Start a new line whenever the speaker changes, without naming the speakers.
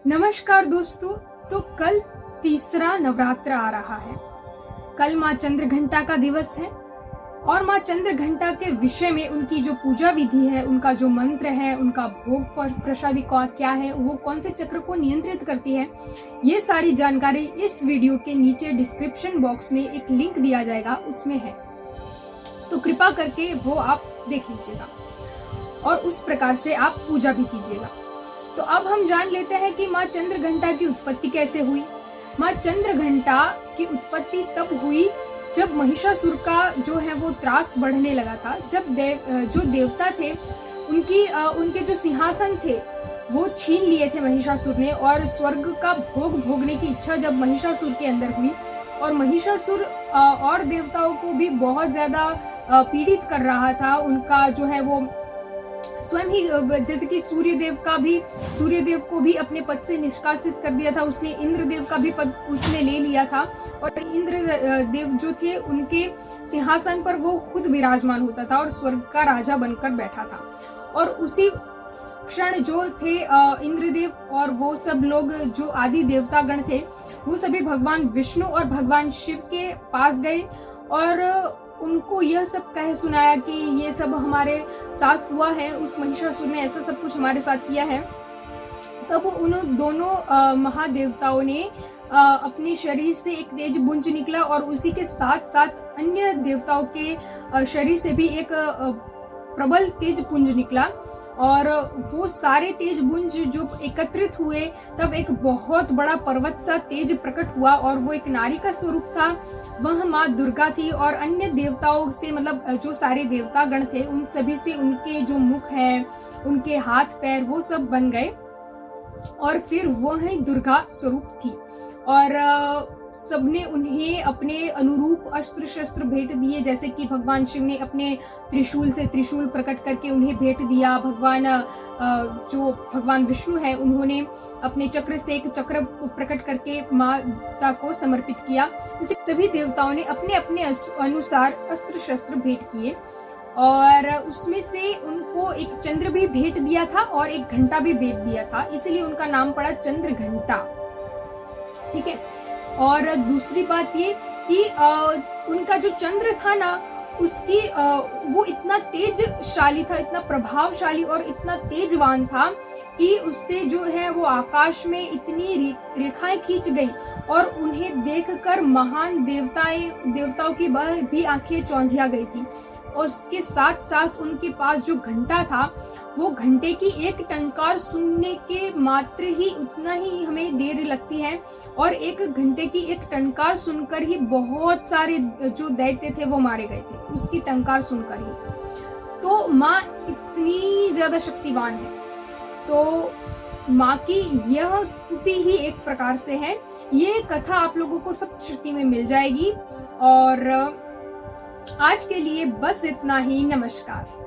नमस्कार दोस्तों। तो कल तीसरा नवरात्र आ रहा है। कल माँ चंद्रघंटा का दिवस है और माँ चंद्रघंटा के विषय में उनकी जो पूजा विधि है, उनका जो मंत्र है, उनका भोग प्रसादी क्या है, वो कौन से चक्र को नियंत्रित करती है, ये सारी जानकारी इस वीडियो के नीचे डिस्क्रिप्शन बॉक्स में एक लिंक दिया जाएगा, उसमें है। तो कृपा करके वो आप देख लीजिएगा और उस प्रकार से आप पूजा भी कीजिएगा। तो अब हम जान लेते हैं कि माँ चंद्रघंटा की उत्पत्ति कैसे हुई। माँ चंद्रघंटा की उत्पत्ति तब हुई जब महिषासुर का जो है वो त्रास बढ़ने लगा था। जब जो देवता थे उनके जो सिंहासन थे वो छीन लिए थे महिषासुर ने, और स्वर्ग का भोग भोगने की इच्छा जब महिषासुर के अंदर हुई और महिषासुर और देवताओं को भी बहुत ज्यादा पीड़ित कर रहा था। उनका जो है वो स्वयं ही, जैसे कि सूर्यदेव को भी अपने पद से निष्कासित कर दिया था उसने, इंद्रदेव का भी पद उसने ले लिया था और इंद्रदेव जो थे उनके सिंहासन पर वो खुद विराजमान होता था और स्वर्ग का राजा बनकर बैठा था। और उसी क्षण जो थे इंद्रदेव और वो सब लोग जो आदि देवतागण थे वो सभी भगवान विष्णु और भगवान शिव के पास गए और उनको यह सब कह सुनाया कि ये सब हमारे साथ हुआ है, उस महिषासुर ने ऐसा सब कुछ हमारे साथ किया है। तब उन दोनों महादेवताओं ने अपने शरीर से एक तेज पुंज निकला और उसी के साथ साथ अन्य देवताओं के शरीर से भी एक प्रबल तेज पुंज निकला और वो सारे तेज पुंज जो एकत्रित हुए तब एक बहुत बड़ा पर्वत सा तेज प्रकट हुआ और वो एक नारी का स्वरूप था। वह माँ दुर्गा थी और अन्य देवताओं से, मतलब जो सारे देवतागण थे उन सभी से उनके जो मुख है, उनके हाथ पैर वो सब बन गए और फिर वो ही दुर्गा स्वरूप थी। और सबने उन्हें अपने अनुरूप अस्त्र शस्त्र भेंट दिए, जैसे कि भगवान शिव ने अपने त्रिशूल से त्रिशूल प्रकट करके उन्हें भेंट दिया। जो भगवान विष्णु है उन्होंने अपने चक्र से एक चक्र प्रकट करके माता को समर्पित किया। उसी सभी देवताओं ने अपने अपने अनुसार अस्त्र शस्त्र भेंट किए और उसमें से उनको एक चंद्र भी भेंट दिया था और एक घंटा भी भेंट दिया था, इसलिए उनका नाम पड़ा चंद्रघंटा। ठीक है। और दूसरी बात ये कि उनका जो चंद्र था ना, उसकी वो इतना तेजशाली था, इतना प्रभावशाली और इतना तेजवान था कि उससे जो है वो आकाश में इतनी रेखाएं खींच गई और उन्हें देखकर महान देवताओं की भी आंखें चौंधिया गई थी। और उसके साथ साथ उनके पास जो घंटा था, वो घंटे की एक टंकार सुनने के मात्र ही उतना ही हमें देर लगती है और एक घंटे की एक टंकार सुनकर ही बहुत सारे जो दैत्य थे वो मारे गए थे, उसकी टंकार सुनकर ही। तो माँ इतनी ज्यादा शक्तिवान है। तो माँ की यह स्तुति ही एक प्रकार से है। ये कथा आप लोगों को सप्तशती में मिल जाएगी। और आज के लिए बस इतना ही। नमस्कार।